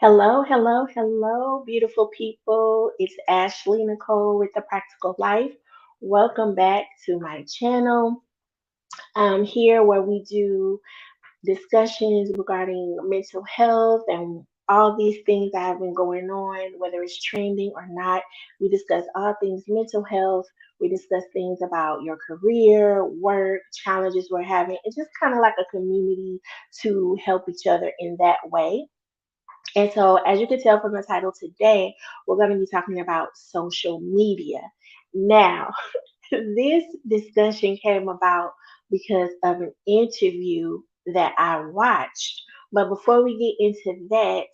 Hello, hello, hello, beautiful people. It's Ashley Nicole with The Practical Life. Welcome back to my channel. Here where we do discussions regarding mental health and all these things that have been going on, whether it's trending or not. We discuss all things mental health. We discuss things about your career, work, challenges we're having, and just kind of like a community to help each other in that way. And so, as you can tell from the title today, we're going to be talking about social media. Now, this discussion came about because of an interview that I watched. But before we get into that,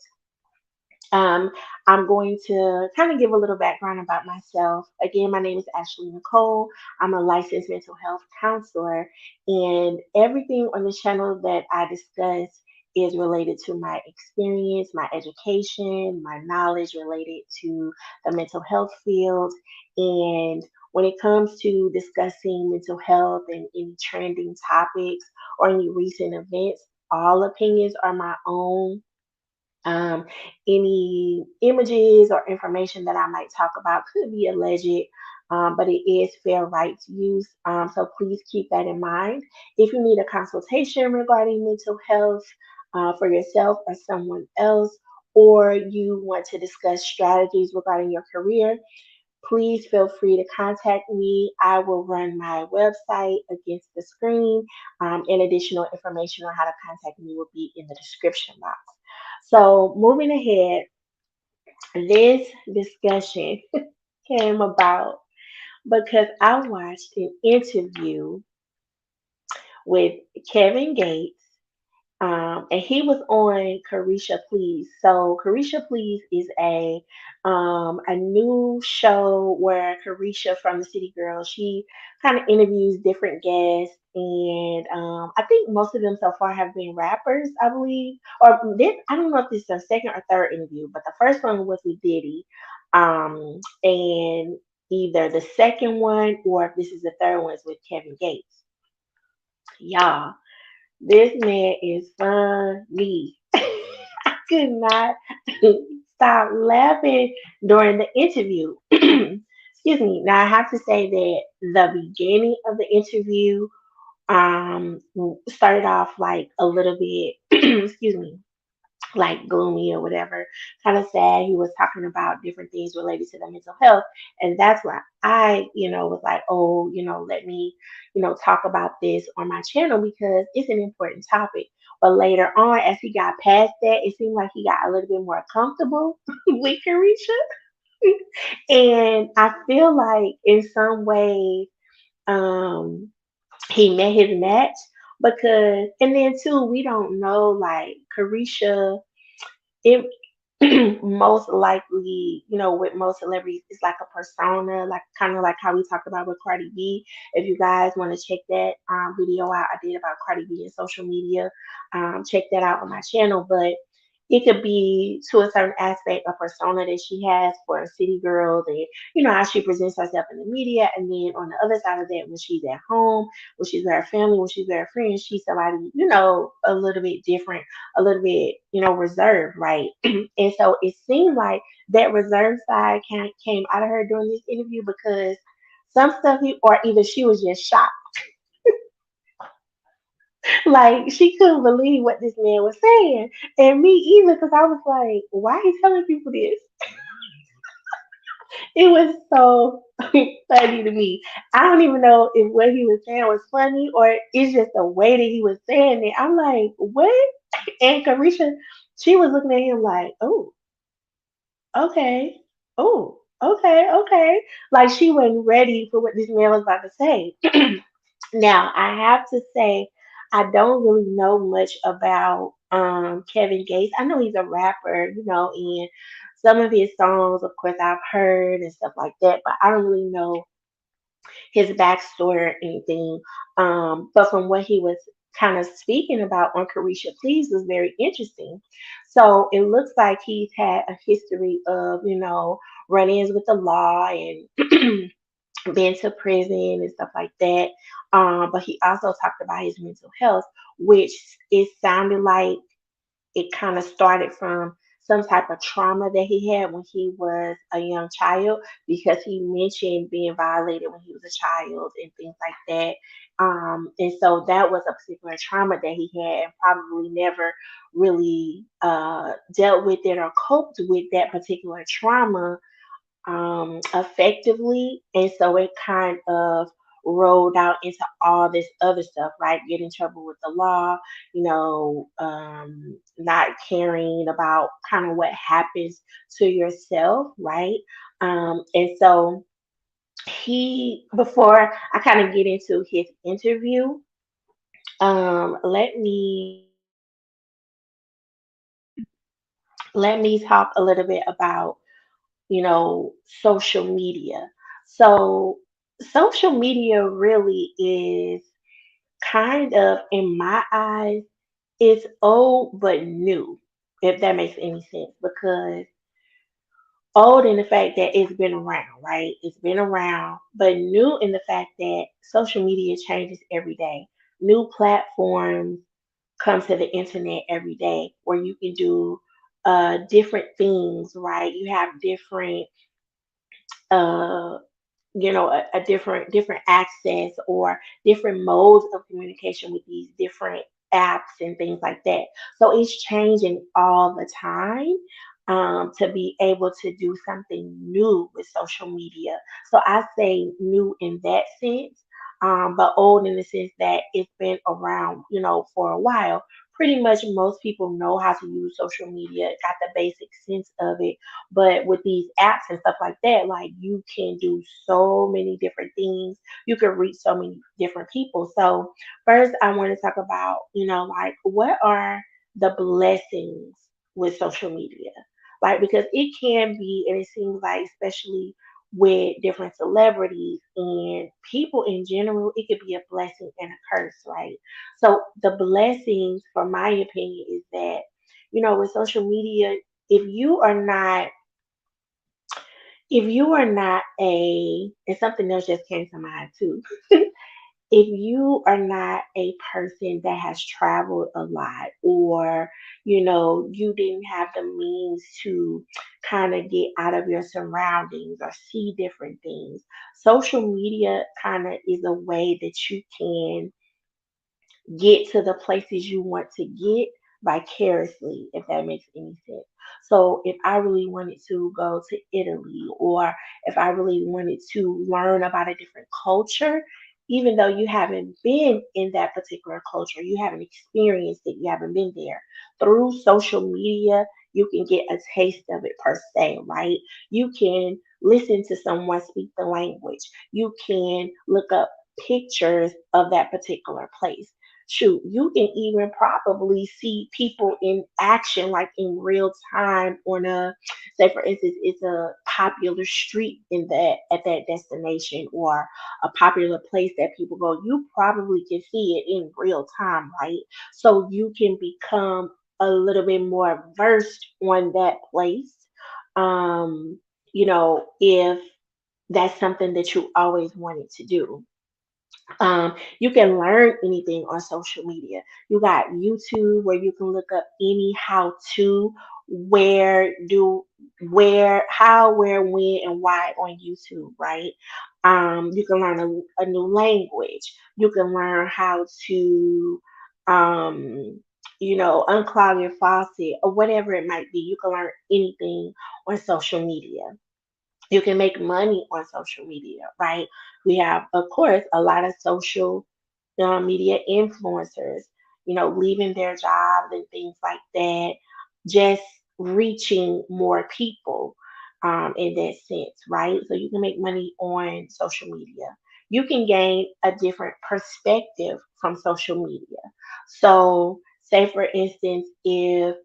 um, I'm going to kind of give a little background about myself. Again, my name is Ashley Nicole. I'm a licensed mental health counselor, and everything on the channel that I discuss is related to my experience, my education, my knowledge related to the mental health field. And when it comes to discussing mental health and any trending topics or any recent events, all opinions are my own. um, any images or information that I might talk about could be alleged, but it is fair rights use. So please keep that in mind. If you need a consultation regarding mental health for yourself or someone else, or you want to discuss strategies regarding your career, please feel free to contact me. I will run my website against the screen, and additional information on how to contact me will be in the description box. So, moving ahead, this discussion came about because I watched an interview with Kevin Gates, and he was on Carisha Please. So Carisha Please is a new show where Carisha from the City Girls, she kind of interviews different guests, and I think most of them so far have been rappers, I believe. Or this, I don't know if this is the second or third interview, but the first one was with Diddy, and either the second one or if this is the third one is with Kevin Gates. Y'all, this man is funny. I could not stop laughing during the interview. Excuse me. Now I have to say that the beginning of the interview started off like a little bit excuse me, like gloomy or whatever, kind of sad. He was talking about different things related to the mental health. And that's why I was like, oh, let me, talk about this on my channel because it's an important topic. But later on, as he got past that, it seemed like he got a little bit more comfortable with Carisha. And I feel like in some ways, um, he met his match because, and then too, we don't know like Carisha it most likely, with most celebrities, it's like a persona, like kind of like how we talked about with Cardi B. If you guys want to check that video out, I did about Cardi B and social media. Check that out on my channel. But it could be to a certain aspect a persona that she has for city girls and how she presents herself in the media, and then on the other side of that, when she's at home, when she's with her family, when she's with her friends, she's somebody a little bit different, a little bit reserved, right? And so it seemed like that reserved side came out of her during this interview because some stuff or either she was just shocked, like she couldn't believe what this man was saying, and me either, because I was like, why he telling people this? It was so funny to me. I don't even know if what he was saying was funny or it's just the way that he was saying it. I'm like, what? And Carisha, she was looking at him like, oh, okay, oh, okay, okay. Like she wasn't ready for what this man was about to say. Now, I have to say, I don't really know much about Kevin Gates. I know he's a rapper, and some of his songs, of course, I've heard and stuff like that, but I don't really know his backstory or anything. But from what he was kind of speaking about on Carisha Please was very interesting. So it looks like he's had a history of, run-ins with the law and been to prison and stuff like that. But he also talked about his mental health, which it sounded like it kind of started from some type of trauma that he had when he was a young child, because he mentioned being violated when he was a child and things like that. And so that was a particular trauma that he had, and probably never really dealt with it or coped with that particular trauma effectively. And so it kind of rolled out into all this other stuff, right? Get in trouble with the law, not caring about kind of what happens to yourself, right? And so before I kind of get into his interview, let me talk a little bit about social media. So, social media really is kind of, in my eyes, it's old but new, if that makes any sense. Because old in the fact that it's been around, right? It's been around, but new in the fact that social media changes every day. New platforms come to the internet every day where you can do different things, right? You have different uh, a different access or different modes of communication with these different apps and things like that. So it's changing all the time, to be able to do something new with social media. So I say new in that sense, but old in the sense that it's been around, for a while. Pretty much most people know how to use social media, got the basic sense of it. But with these apps and stuff like that, like, you can do so many different things. You can reach so many different people. So first I want to talk about, like, what are the blessings with social media? Like, because it can be, and it seems like, especially with different celebrities and people in general, it could be a blessing and a curse, right? So the blessings, from my opinion, is that, with social media, if you are not if you are not a and something else just came to mind too. If you are not a person that has traveled a lot, or you didn't have the means to kind of get out of your surroundings or see different things, social media kind of is a way that you can get to the places you want to get vicariously, if that makes any sense. So if I really wanted to go to Italy, or if I really wanted to learn about a different culture, even though you haven't been in that particular culture, you haven't experienced it, you haven't been there, through social media, you can get a taste of it per se, right? You can listen to someone speak the language. You can look up pictures of that particular place. Shoot, you can even probably see people in action, like in real time, on a, say for instance, it's a popular street in that at that destination, or a popular place that people go. You probably can see it in real time, right? So you can become a little bit more versed on that place. Um, if that's something that you always wanted to do. You can learn anything on social media. You got YouTube, where you can look up any how to, where, do, where, how, where, when, and why on YouTube, right? You can learn a new language. You can learn how to, unclog your faucet, or whatever it might be. You can learn anything on social media. You can make money on social media, right? We have, of course, a lot of social media influencers, leaving their jobs and things like that, just reaching more people, in that sense, right? So you can make money on social media. You can gain a different perspective from social media. So, say for instance, if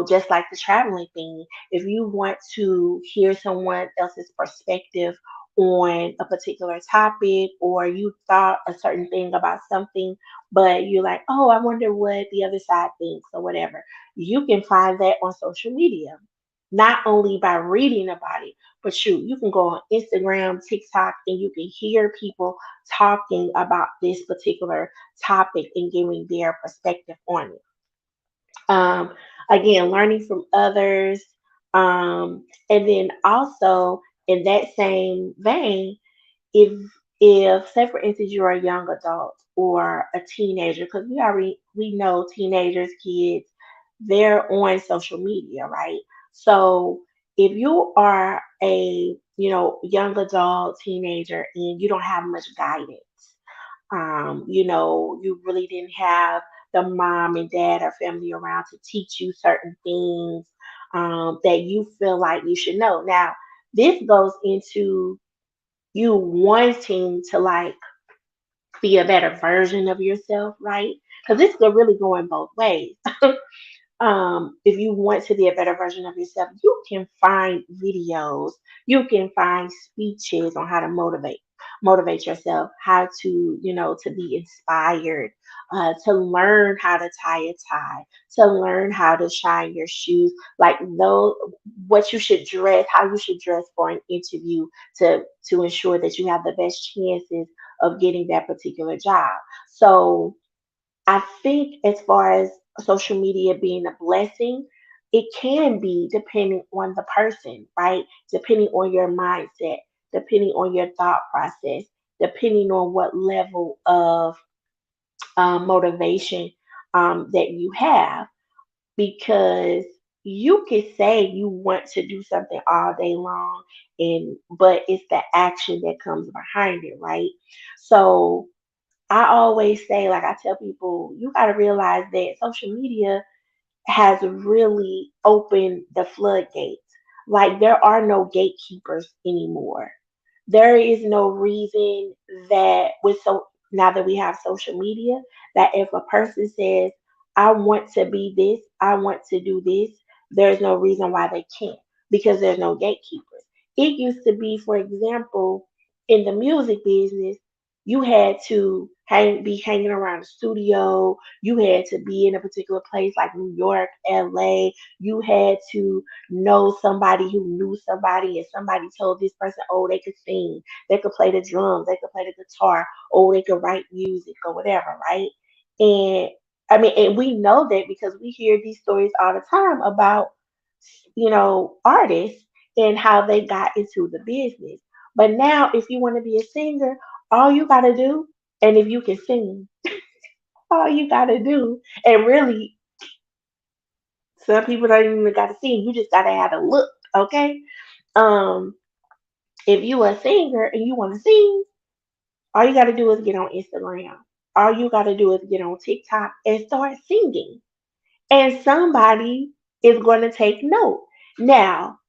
just like the traveling thing, if you want to hear someone else's perspective on a particular topic, or you thought a certain thing about something, but you're like, oh, I wonder what the other side thinks, or whatever, you can find that on social media. Not only by reading about it, but shoot, you can go on Instagram, TikTok, and you can hear people talking about this particular topic and giving their perspective on it. Um, again, learning from others. And then also in that same vein, if say for instance you're a young adult or a teenager, because we know teenagers, kids, they're on social media, right? So if you are a young adult, teenager, and you don't have much guidance, you really didn't have the mom and dad or family around to teach you certain things that you feel like you should know. Now, this goes into you wanting to like be a better version of yourself, right? Because this could really go in both ways. If you want to be a better version of yourself, you can find videos, you can find speeches on how to motivate yourself, how to, to be inspired, to learn how to tie a tie, to learn how to shine your shoes, like those, what you should dress, how you should dress for an interview to ensure that you have the best chances of getting that particular job. So I think as far as social media being a blessing, it can be depending on the person, right? Depending on your mindset, depending on your thought process, depending on what level of motivation that you have. Because you could say you want to do something all day long, and but it's the action that comes behind it, right? So I always say, like I tell people, you got to realize that social media has really opened the floodgates. Like there are no gatekeepers anymore. There is no reason that now that we have social media, that if a person says, I want to be this, I want to do this, there's no reason why they can't, because there's no gatekeepers. It used to be, for example, in the music business, you had to be hanging around the studio, you had to be in a particular place like New York, LA. You had to know somebody who knew somebody, and somebody told this person, oh, they could sing, they could play the drums, they could play the guitar, oh, they could write music or whatever, right? And I mean, and we know that because we hear these stories all the time about, artists and how they got into the business. But now, if you want to be a singer, all you got to do, and if you can sing, all you got to do, and really, some people don't even got to sing. You just got to have a look, okay? Um, if you a singer and you want to sing, all you got to do is get on Instagram. All you got to do is get on TikTok and start singing, and somebody is going to take note. Now,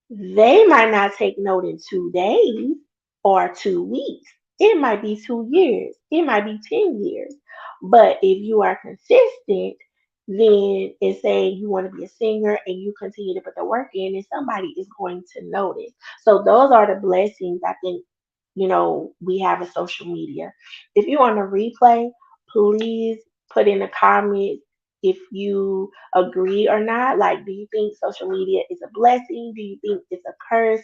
they might not take note in 2 days or 2 weeks. It might be 2 years. It might be 10 years. But if you are consistent, then and say you want to be a singer and you continue to put the work in, and somebody is going to notice. So those are the blessings I think, we have a social media. If you want to replay, please put in the comments if you agree or not. Like, do you think social media is a blessing? Do you think it's a curse?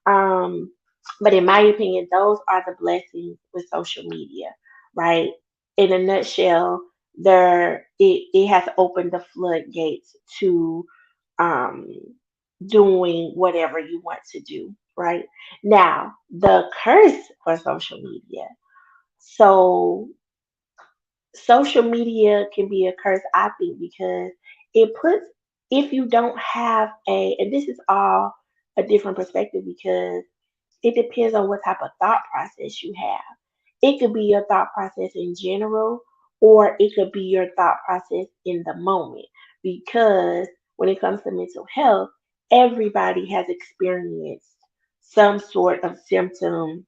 Um, but in my opinion, those are the blessings with social media, right? In a nutshell, it has opened the floodgates to um, doing whatever you want to do, right? Now, the curse for social media. So, social media can be a curse, I think, because it puts, if you don't have and this is all a different perspective because it depends on what type of thought process you have. It could be your thought process in general, or it could be your thought process in the moment. Because when it comes to mental health, everybody has experienced some sort of symptom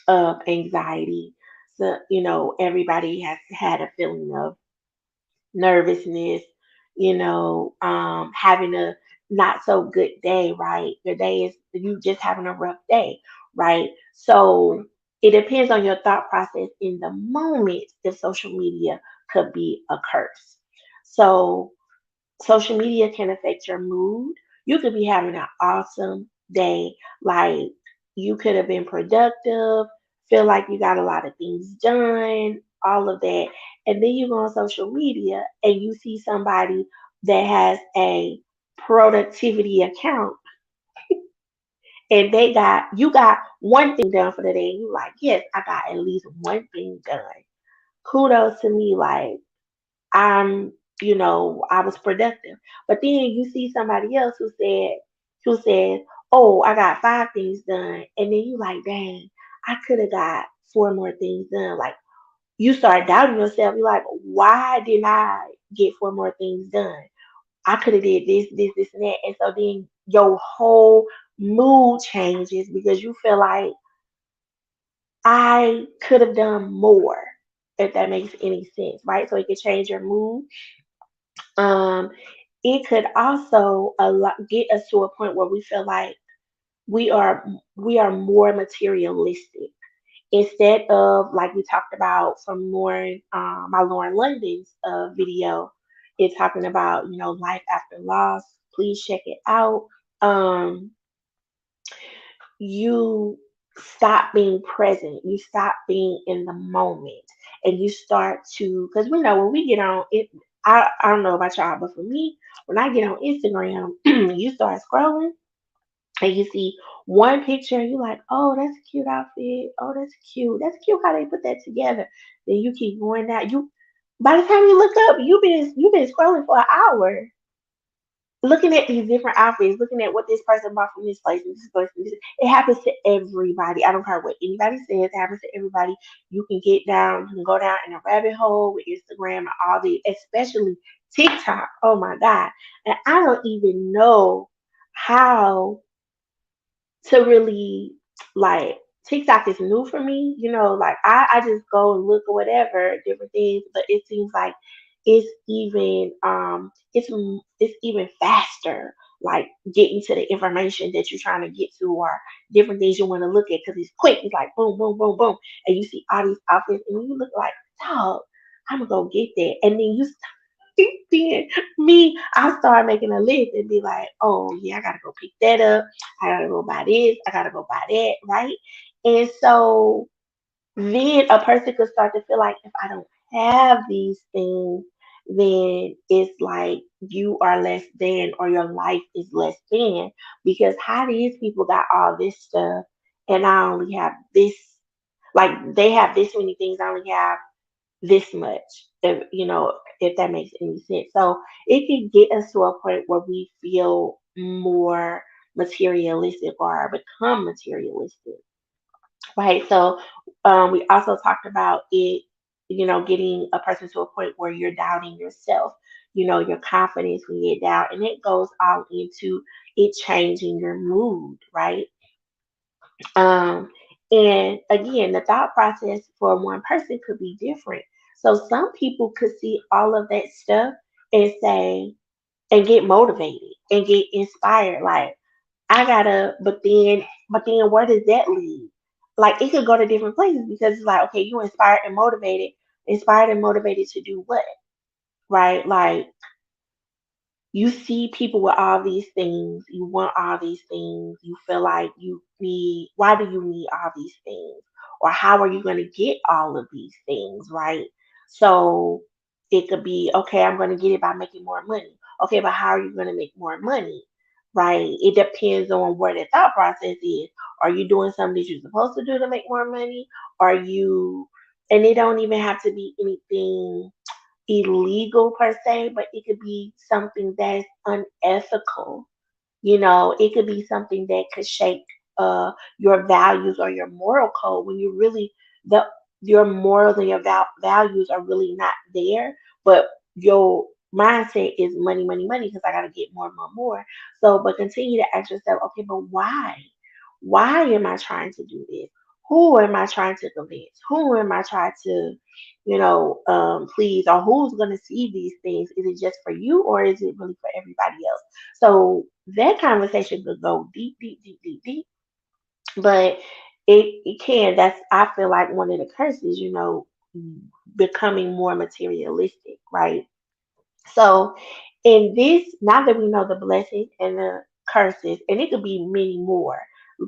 of anxiety. So, everybody has had a feeling of nervousness, having a not so good day, right? Your day is you just having a rough day, right? So it depends on your thought process in the moment if social media could be a curse. So social media can affect your mood. You could be having an awesome day, like you could have been productive, feel like you got a lot of things done, all of that. And then you go on social media and you see somebody that has a productivity account and they got you got one thing done for the day, and you like, yes, I got at least one thing done. Kudos to me, like I'm, I was productive. But then you see somebody else who says, oh, I got five things done, and then you like, dang, I could have got four more things done. Like you start doubting yourself. You're like, why didn't I get four more things done? I could have did this, and that. And so then your whole mood changes because you feel like I could have done more, if that makes any sense, right? So it could change your mood. Um, it could also get us to a point where we feel like we are we are more materialistic instead of like we talked about from Lauren, my Lauren London's video. It's talking about life after loss. Please check it out. Um, you stop being present. You stop being in the moment, and you start to because we know when we get on it. I don't know about y'all, but for me, when I get on Instagram, you start scrolling and you see one picture, and you're like, oh, that's a cute outfit. Oh, that's cute. That's cute how they put that together. Then you keep going down. You by the time you look up, you've been scrolling for an hour, looking at these different outfits, looking at what this person bought from this place and this place. And this. It happens to everybody. I don't care what anybody says. It happens to everybody. You can get down. You can go down in a rabbit hole with Instagram and all the, especially TikTok. Oh my God! And I don't even know how to really like TikTok is new for me, like I just go and look or whatever, different things, but it seems like it's even faster, like getting to the information that you're trying to get to or different things you want to look at because it's quick. It's like boom, boom, boom, boom. And you see all these outfits and you look like, dog, I'm gonna go get that. And then you then I start making a list and be like, oh yeah, I gotta go pick that up. I gotta go buy this. I gotta go buy that, right? And so then a person could start to feel like if I don't have these things, then it's like you are less than or your life is less than because how these people got all this stuff and I only have this, like they have this many things, I only have this much, if that makes any sense. So it can get us to a point where we feel more materialistic or become materialistic, right? So we also talked about it, getting a person to a point where you're doubting yourself, your confidence when you get down, and it goes all into it changing your mood, right? Um, and again, the thought process for one person could be different. So some people could see all of that stuff and say, and get motivated and get inspired. Like, I gotta, but then where does that lead? Like, it could go to different places because it's like, okay, you inspired and motivated to do what? Right? Like, you see people with all these things, you want all these things, you feel like you need, why do you need all these things? Or how are you going to get all of these things, right? So it could be, okay, I'm going to get it by making more money. Okay, but how are you going to make more money, right? It depends on where the thought process is. Are you doing something that you're supposed to do to make more money? Are you, and it don't even have to be anything illegal per se, but it could be something that's unethical. It could be something that could shake your values or your moral code when you really the your morals and your values are really not there, but your mindset is money, money, money because I got to get more, more, more. So, but continue to ask yourself, okay, but why? Why am I trying to do this? Who am I trying to convince? Who am I trying to, please? Or who's going to see these things? Is it just for you or is it really for everybody else? So that conversation could go deep, deep, deep, deep, deep. But it can. That's I feel like one of the curses, becoming more materialistic, right? So in this, now that we know the blessings and the curses, and it could be many more,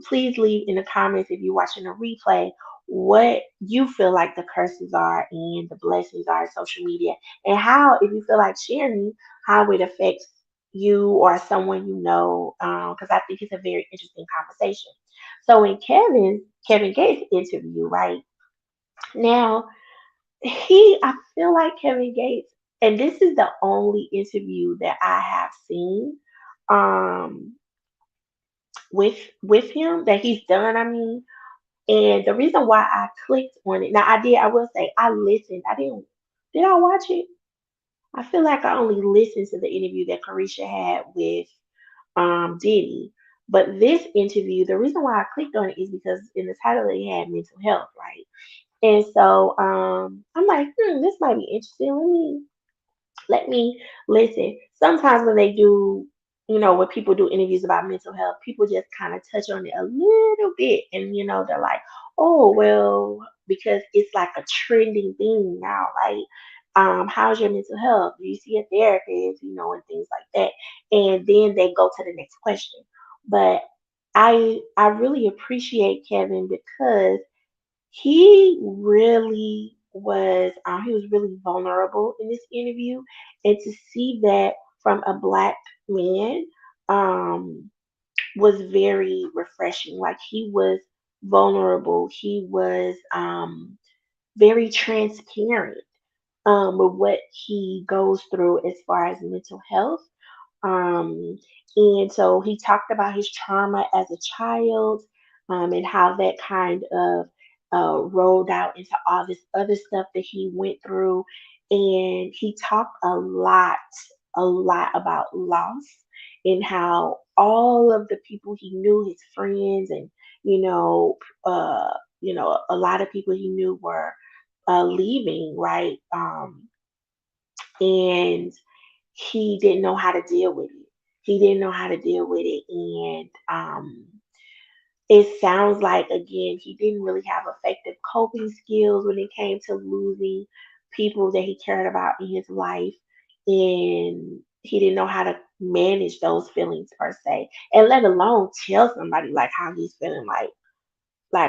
please leave in the comments if you're watching a replay what you feel like the curses are and the blessings are in social media, and how, if you feel like sharing, how it affects you or someone you know, because I think it's a very interesting conversation. So in Kevin Gates interview, right now, I feel like Kevin Gates, and this is the only interview that I have seen um with him that he's done. I mean, and the reason why I clicked on it, now I will say I listened. I didn't, did I watch it? I feel like I only listened to the interview that Carisha had with Diddy. But this interview, the reason why I clicked on it is because in the title it had mental health, right? And so I'm like, this might be interesting. Let me listen. Sometimes when they do, when people do interviews about mental health, people just kind of touch on it a little bit. And, they're like, oh, well, because it's like a trending thing now, right? How's your mental health? Do you see a therapist, and things like that. And then they go to the next question. But I really appreciate Kevin because he was really vulnerable in this interview, and to see that from a black man um was very refreshing. Like, he was vulnerable, he was very transparent with what he goes through as far as mental health. um, and so he talked about his trauma as a child, and how that kind of rolled out into all this other stuff that he went through. And he talked a lot about loss, and how all of the people he knew, his friends, and you know, uh, a lot of people he knew were leaving, right? And he didn't know how to deal with it. He didn't know how to deal with it. And it sounds like, again, he didn't really have effective coping skills when it came to losing people that he cared about in his life. And he didn't know how to manage those feelings per se, and let alone tell somebody like how he's feeling, like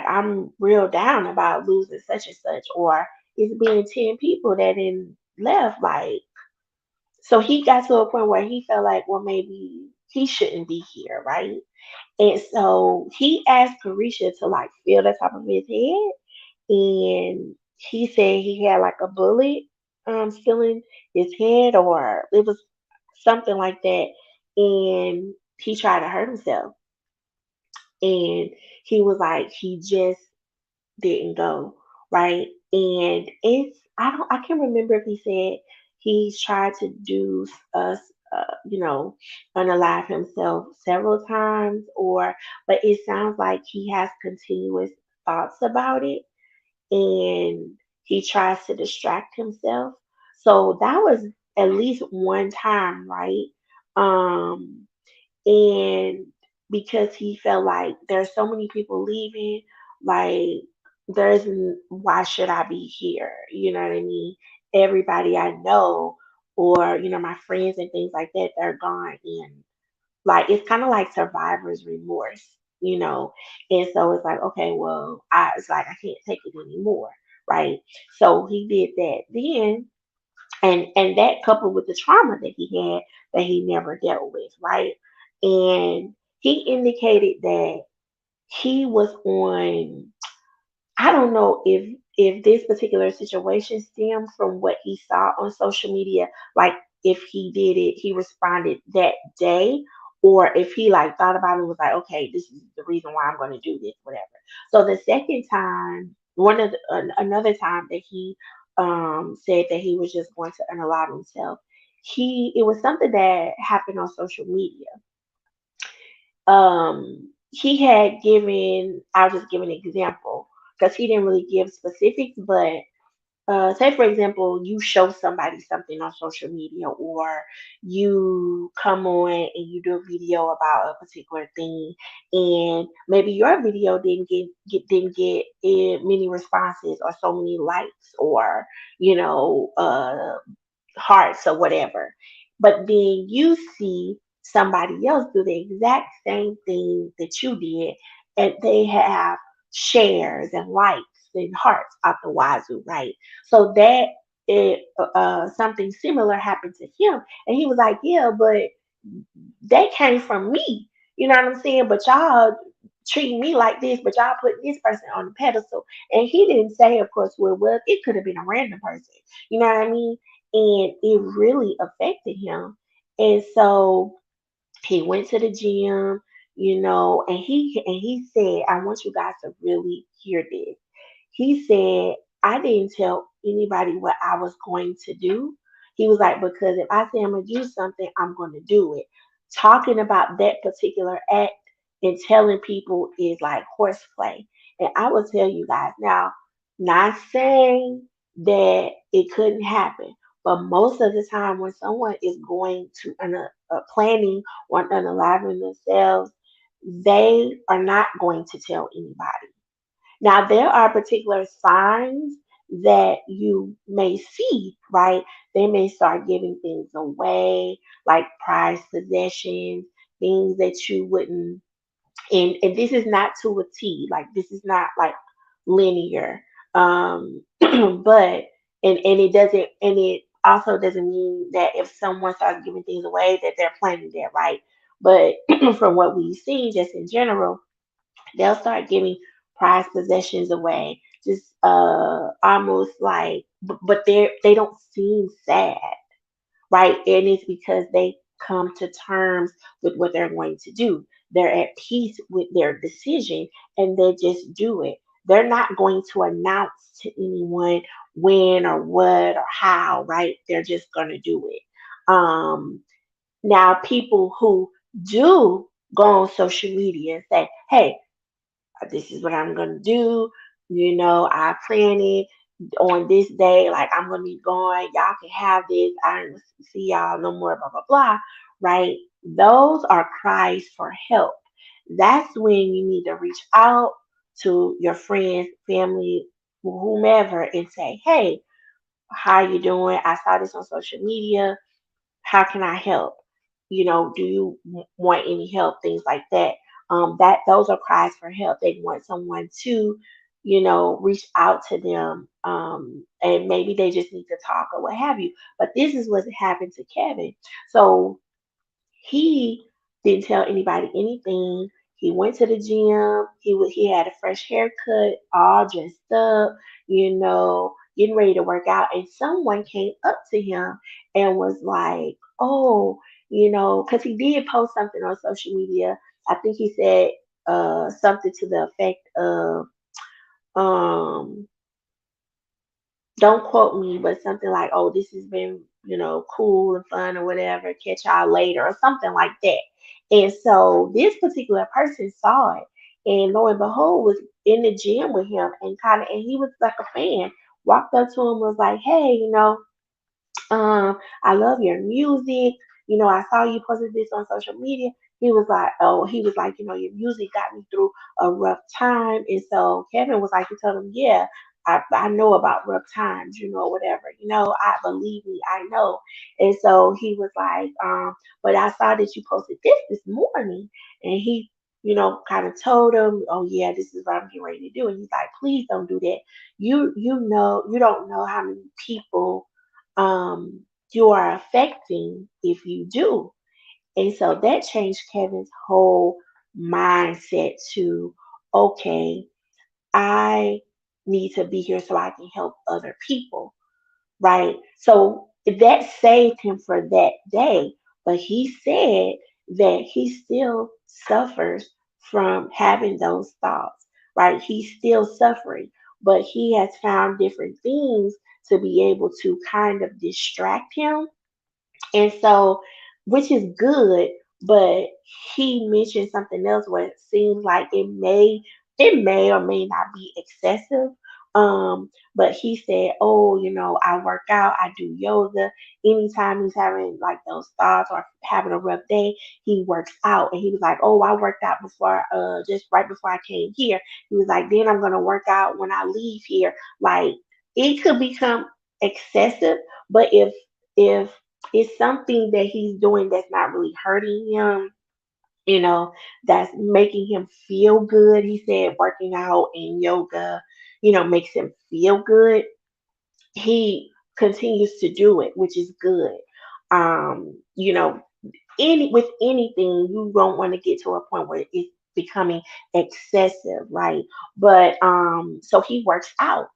I'm real down about losing such and such, or it's been 10 people that didn't left. Like, so he got to a point where he felt like, well, maybe he shouldn't be here, right? And so he asked Carisha to like feel the top of his head, and he said he had like a bullet still in his head, or it was something like that, and he tried to hurt himself, and he was like, he just didn't go, right? And I can't remember if he said he's tried to do us, unalive himself several times, or, but it sounds like he has continuous thoughts about it, and he tries to distract himself. So that was at least one time, right? Um, and because he felt like there's so many people leaving, like, why should I be here, you know what I mean? Everybody I know, or my friends and things like that, they're gone. And like, it's kind of like survivor's remorse, and so it's like, okay, well, it's like I can't take it anymore, right? So he did that then, and that coupled with the trauma that he had that he never dealt with, right? And he indicated that he was on, I don't know if this particular situation stemmed from what he saw on social media, like if he did it, he responded that day, or if he like thought about it and was like, okay, this is the reason why I'm going to do this, whatever. So the second time, another time that he said that he was just going to unalive himself, it was something that happened on social media. He had given, I'll just give an example because he didn't really give specifics, but say for example, you show somebody something on social media, or you come on and you do a video about a particular thing, and maybe your video didn't get many responses, or so many likes, or hearts, or whatever. But then you see somebody else do the exact same thing that you did, and they have shares and likes and hearts out the wazoo, right? So that something similar happened to him, and he was like, yeah, but that came from me. You know what I'm saying? But y'all treating me like this, but y'all putting this person on the pedestal. And he didn't say, of course, who it was. It could have been a random person. You know what I mean? And it really affected him. And so he went to the gym, and he said, I want you guys to really hear this. He said, I didn't tell anybody what I was going to do. He was like, because if I say I'm gonna do something, I'm gonna do it. Talking about that particular act and telling people is like horseplay. And I will tell you guys now, not saying that it couldn't happen, but most of the time when someone is going to planning on unaliving themselves, they are not going to tell anybody. Now, there are particular signs that you may see, right? They may start giving things away, like prized possessions, things that you wouldn't, and this is not to a T, like this is not like linear. But and it also doesn't mean that if someone starts giving things away that they're planning that, right? But from what we've seen just in general, they'll start giving prized possessions away, just almost like, but they don't seem sad, right? And it's because they come to terms with what they're going to do. They're at peace with their decision and they just do it. They're not going to announce to anyone when or what or how, right? They're just going to do it. Now, people who do go on social media and say, hey, this is what I'm gonna do. I plan it on this day. Like I'm gonna be going. Y'all can have this. I don't see y'all no more. Blah blah blah. Right? Those are cries for help. That's when you need to reach out to your friends, family, whomever, and say, "Hey, how you doing? I saw this on social media. How can I help? Do you want any help? Things like that. That those are cries for help. They want someone to, reach out to them, and maybe they just need to talk or what have you. But this is what happened to Kevin. So he didn't tell anybody anything. He went to the gym. He had a fresh haircut, all dressed up, getting ready to work out. And someone came up to him and was like, "Oh, because he did post something on social media. I think he said something to the effect of, um, don't quote me, but something like, "Oh, this has been, cool and fun or whatever. Catch y'all later," or something like that. And so this particular person saw it, and lo and behold, was in the gym with him, and he was like a fan. Walked up to him, was like, "Hey, I love your music. I saw you posted this on social media." He was like, your music got me through a rough time. And so Kevin was like, he told him, yeah, I know about rough times, whatever, I believe me, I know. And so he was like, but I saw that you posted this morning. And he, kind of told him, oh yeah, this is what I'm getting ready to do. And he's like, please don't do that. You don't know how many people um, you are affecting if you do. And so that changed Kevin's whole mindset to, okay, I need to be here so I can help other people, right? So that saved him for that day. But he said that he still suffers from having those thoughts, right? He's still suffering, but he has found different things to be able to kind of distract him. And so, which is good, but he mentioned something else where it seems like it may or may not be excessive. But he said, "Oh, I work out, I do yoga. Anytime he's having like those thoughts or having a rough day, he works out." And he was like, "Oh, I worked out before, just right before I came here." He was like, "Then I'm gonna work out when I leave here." Like it could become excessive, but if it's something that he's doing that's not really hurting him, you know, that's making him feel good. He said working out and yoga, makes him feel good, he continues to do it, which is good. You know, with anything, you don't want to get to a point where it's becoming excessive, right? But so he works out,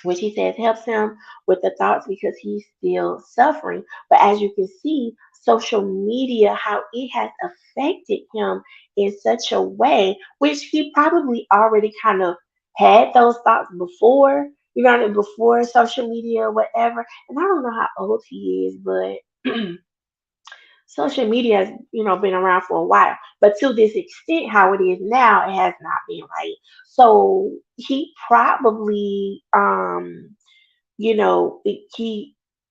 which he says helps him with the thoughts because he's still suffering. But as you can see, social media, how it has affected him in such a way, which he probably already kind of had those thoughts before, before social media or whatever. And I don't know how old he is, but social media has, been around for a while. But to this extent, how it is now, it has not been right. So he probably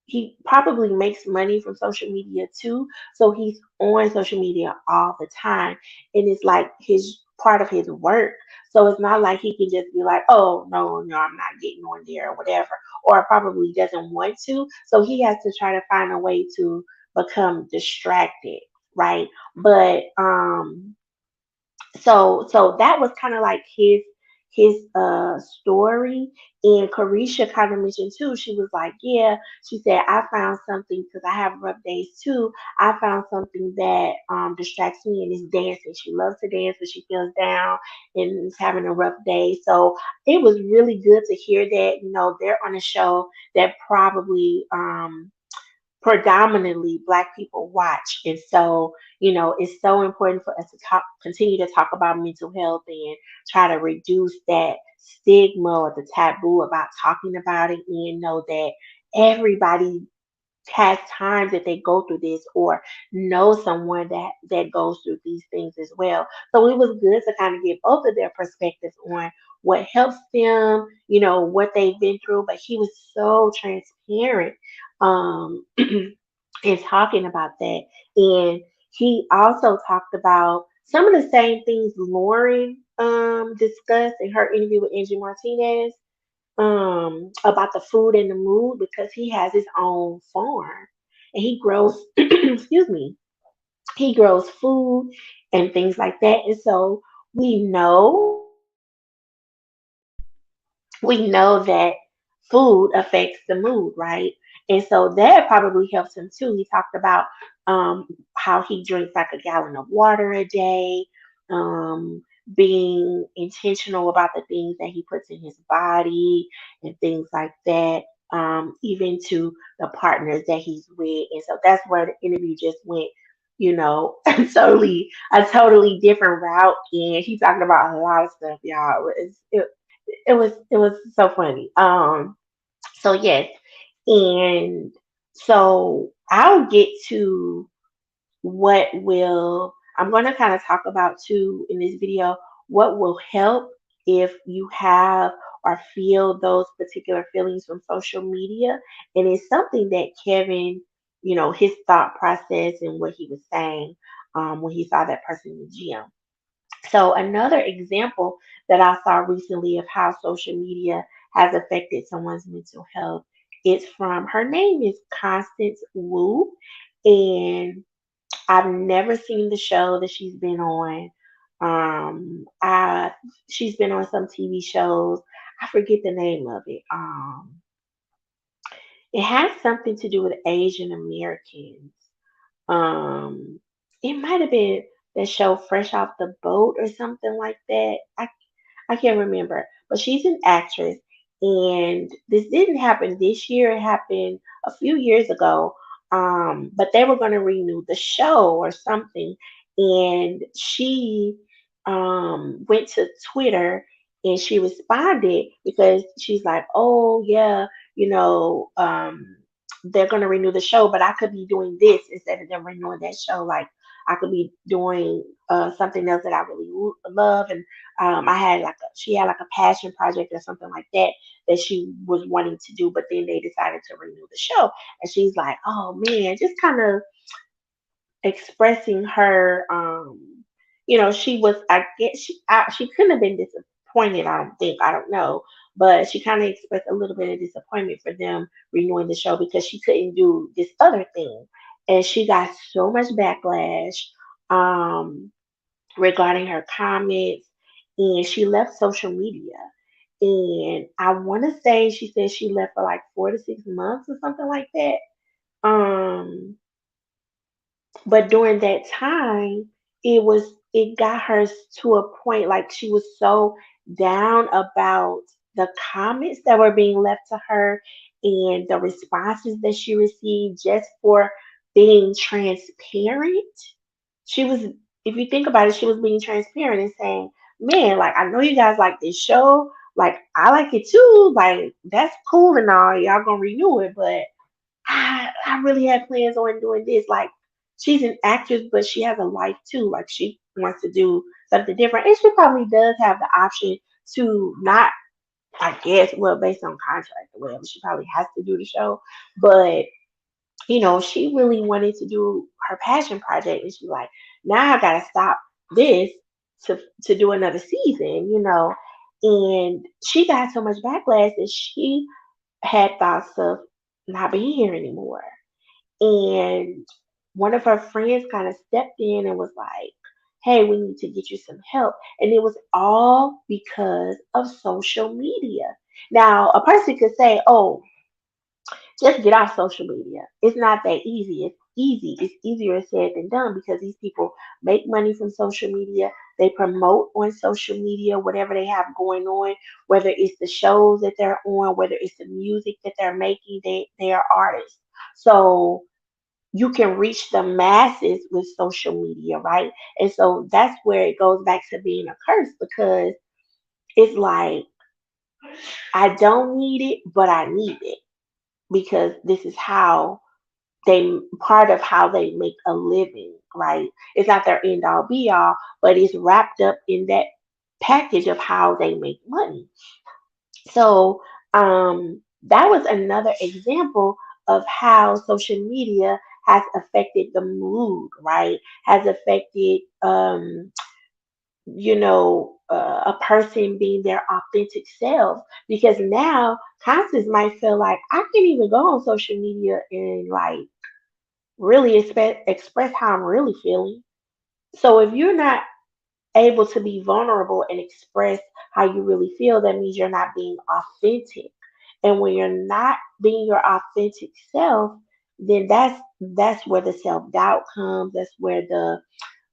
he probably makes money from social media too. So he's on social media all the time. And it's like his part of his work. So it's not like he can just be like, oh no, no, I'm not getting on there or whatever. Or probably doesn't want to. So he has to try to find a way to become distracted, right? But so that was kind of like his story. And Carisha kind of mentioned too, she was like, yeah, she said, I found something because I have rough days too. I found something that distracts me, and it's dancing. She loves to dance when she feels down and is having a rough day. So it was really good to hear that, they're on a show that probably predominantly Black people watch. And so, it's so important for us to continue to talk about mental health and try to reduce that stigma or the taboo about talking about it, and know that everybody has times that they go through this or know someone that goes through these things as well. So it was good to kind of get both of their perspectives on what helps them, what they've been through. But he was so transparent in talking about that. And he also talked about some of the same things Lauren discussed in her interview with Angie Martinez, about the food and the mood, because he has his own farm and he grows excuse me, he grows food and things like that. And so we know we know that food affects the mood, right? And so that probably helps him too. He talked about how he drinks like a gallon of water a day, um, being intentional about the things that he puts in his body and things like that, even to the partners that he's with. And so that's where the interview just went, a totally different route. And he talked about a lot of stuff, y'all. It was so funny. So yes, and so I'll get to what will I'm going to kind of talk about too in this video, what will help if you have or feel those particular feelings from social media. And it's something that Kevin, his thought process and what he was saying when he saw that person in the gym. So another example that I saw recently of how social media has affected someone's mental health is from, her name is Constance Wu, and I've never seen the show that she's been on. I She's been on some TV shows. I forget the name of it. It has something to do with Asian Americans. Um, it might have been the show Fresh Off the Boat or something like that. I can't remember, but she's an actress, and this didn't happen this year. It happened a few years ago. But they were going to renew the show or something, and she went to Twitter and she responded because she's like, "Oh yeah, you know, they're going to renew the show, but I could be doing this instead of them renewing that show. Like I could be doing something else that I really love." And she had like a passion project or something like that that she was wanting to do, but then they decided to renew the show. And she's like, oh man, just kind of expressing her, she was, I guess she couldn't have been disappointed. I don't know, but she kind of expressed a little bit of disappointment for them renewing the show because she couldn't do this other thing, and she got so much backlash. Um, Regarding her comments, and she left social media. And I want to say she said she left for like 4 to 6 months or something like that. Um, but during that time, it got her to a point like she was so down about the comments that were being left to her and the responses that she received just for being transparent. She was, if you think about it, she was being transparent and saying, man, like, I know you guys like this show. Like, I like it too. Like, that's cool and all. Y'all gonna renew it, but I really had plans on doing this. Like, she's an actress, but she has a life too. Like, she wants to do something different. And she probably does have the option to not, I guess, well, based on contract or whatever, she probably has to do the show. But she really wanted to do her passion project, and she's like, now I gotta stop this to do another season. And she got so much backlash that she had thoughts of not being here anymore. And one of her friends kind of stepped in and was like, hey, we need to get you some help. And it was all because of social media. Now, a person could say, oh, just get off social media. It's not that easy. It's easy. It's easier said than done because these people make money from social media. They promote on social media whatever they have going on, whether it's the shows that they're on, whether it's the music that they're making. They are artists. So you can reach the masses with social media, right? And so that's where it goes back to being a curse because it's like I don't need it, but I need it because this is how they part of how they make a living, right? It's not their end all be all, but it's wrapped up in that package of how they make money. So that was another example of how social media has affected the mood, right? Has affected a person being their authentic self because now Constance might feel like I can't even go on social media and like really express how I'm really feeling. So if you're not able to be vulnerable and express how you really feel, that means you're not being authentic. And when you're not being your authentic self, then that's where the self doubt comes. That's where the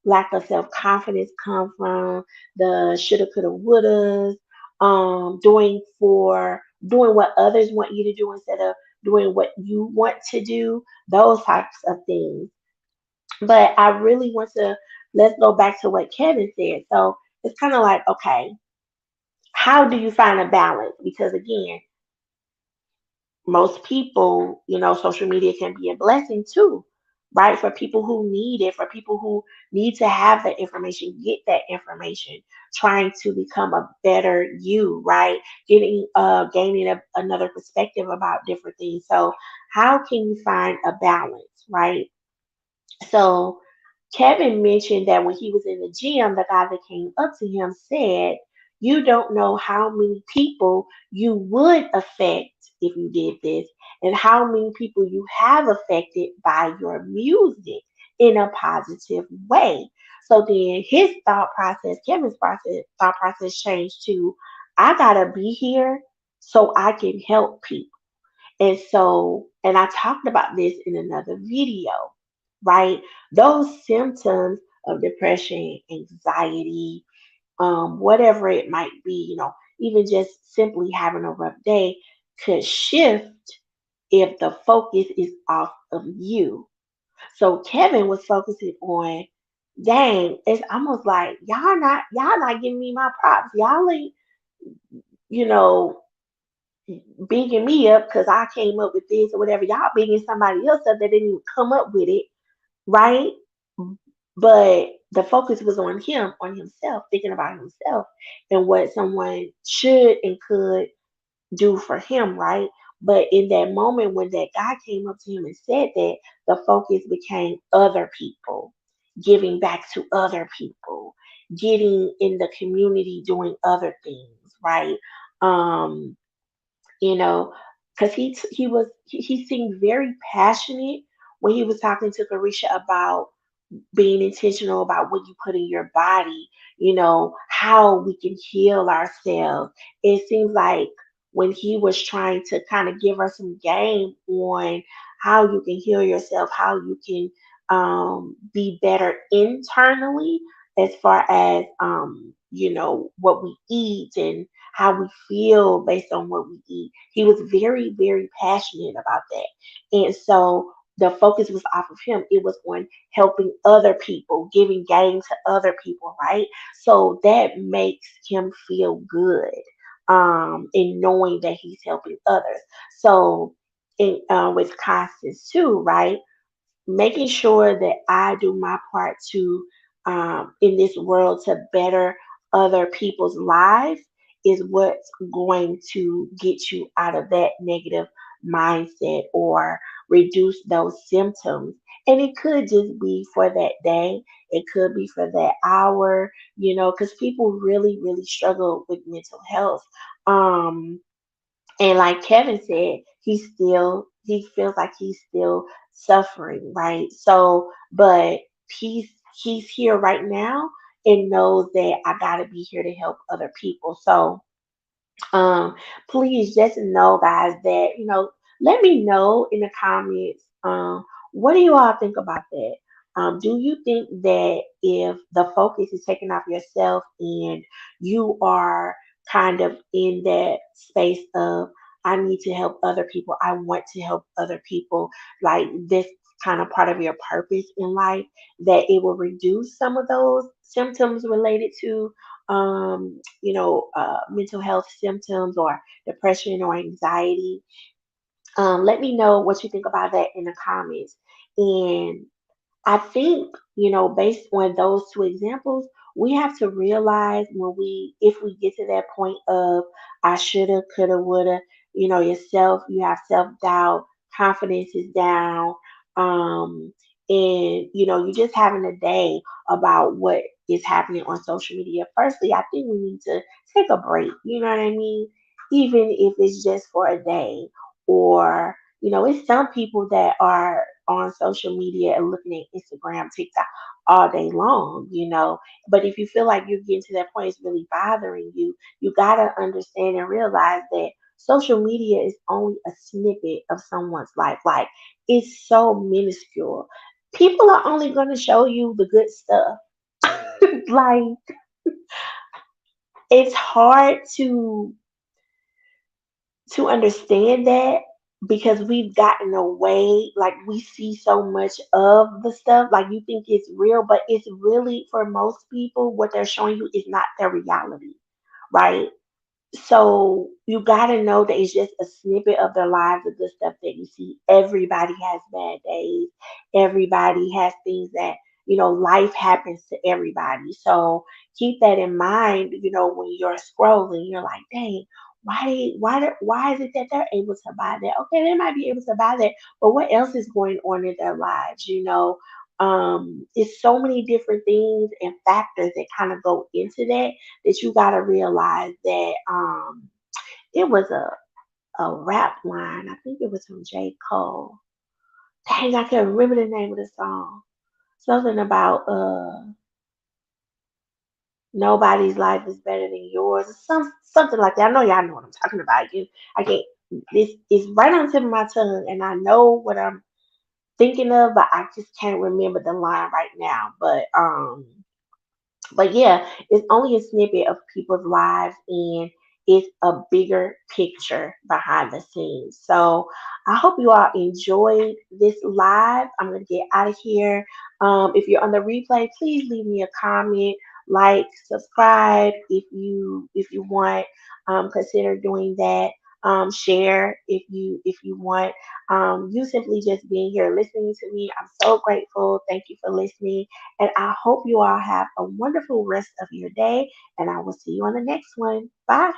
lack of self confidence comes from. The shoulda, coulda, wouldas. Doing what others want you to do instead of doing what you want to do. Those types of things. But I really want to let's go back to what Kevin said. So it's kind of like, okay, how do you find a balance? Because again, most people, social media can be a blessing too, right? For people who need it, for people who need to have that information, get that information, trying to become a better you, right? Gaining another perspective about different things. So how can you find a balance, right? So Kevin mentioned that when he was in the gym, the guy that came up to him said, you don't know how many people you would affect if you did this, and how many people you have affected by your music in a positive way. So then his thought process changed to, I gotta be here so I can help people. And I talked about this in another video, right? Those symptoms of depression, anxiety, whatever it might be, even just simply having a rough day could shift if the focus is off of you. So Kevin was focusing on, dang, it's almost like y'all not giving me my props. Y'all ain't, you know, bigging me up because I came up with this or whatever. Y'all bigging somebody else up that didn't even come up with it, right? But the focus was on him, on himself, thinking about himself and what someone should and could do for him, right? But in that moment when that guy came up to him and said that, the focus became other people, giving back to other people, getting in the community, doing other things, right? Um, you know, because he seemed very passionate when he was talking to Carisha about being intentional about what you put in your body, how we can heal ourselves. It seems like when he was trying to kind of give us some game on how you can heal yourself, how you can be better internally as far as, what we eat and how we feel based on what we eat. He was very, very passionate about that. And so the focus was off of him. It was on helping other people, giving game to other people, right? So that makes him feel good in knowing that he's helping others. So with Constance too, right? Making sure that I do my part to in this world to better other people's lives is what's going to get you out of that negative mindset or reduce those symptoms. And it could just be for that day, it could be for that hour, because people really, really struggle with mental health. Um, and like Kevin said, he feels like he's still suffering, right? So, but he's here right now and knows that I gotta be here to help other people. So um, please just know, guys, that let me know in the comments. What do you all think about that? Do you think that if the focus is taken off yourself and you are kind of in that space of I need to help other people, I want to help other people, like this kind of part of your purpose in life, that it will reduce some of those symptoms related to mental health symptoms or depression or anxiety. Let me know what you think about that in the comments. And I think, based on those two examples, we have to realize if we get to that point of I shoulda, coulda, woulda, you have self doubt, confidence is down, and, you're just having a day about what is happening on social media. Firstly, I think we need to take a break, you know what I mean? Even if it's just for a day or it's some people that are on social media and looking at Instagram, TikTok all day long, But if you feel like you're getting to that point, it's really bothering you, you got to understand and realize that social media is only a snippet of someone's life. Like, it's so minuscule. People are only going to show you the good stuff. Like, it's hard to understand that because we've gotten away, like we see so much of the stuff, like you think it's real, but it's really for most people, what they're showing you is not their reality, right? So you got to know that it's just a snippet of their lives, of the stuff that you see. Everybody has bad days. Everybody has things that, life happens to everybody. So keep that in mind, when you're scrolling, you're like, dang, why is it that they're able to buy that? Okay, they might be able to buy that, but what else is going on in their lives, it's so many different things and factors that kind of go into that you got to realize that it was a rap line. I think it was from J. Cole. Dang, I can't remember the name of the song. Something about nobody's life is better than yours, or something like that. I know y'all know what I'm talking about. I can't. This is right on the tip of my tongue, and I know what I'm thinking of, but I just can't remember the line right now. But yeah, it's only a snippet of people's lives and it's a bigger picture behind the scenes. So I hope you all enjoyed this live. I'm gonna get out of here. If you're on the replay, please leave me a comment, like, subscribe if you want. Consider doing that. Share if you want. You simply just being here listening to me. I'm so grateful. Thank you for listening. And I hope you all have a wonderful rest of your day. And I will see you on the next one. Bye.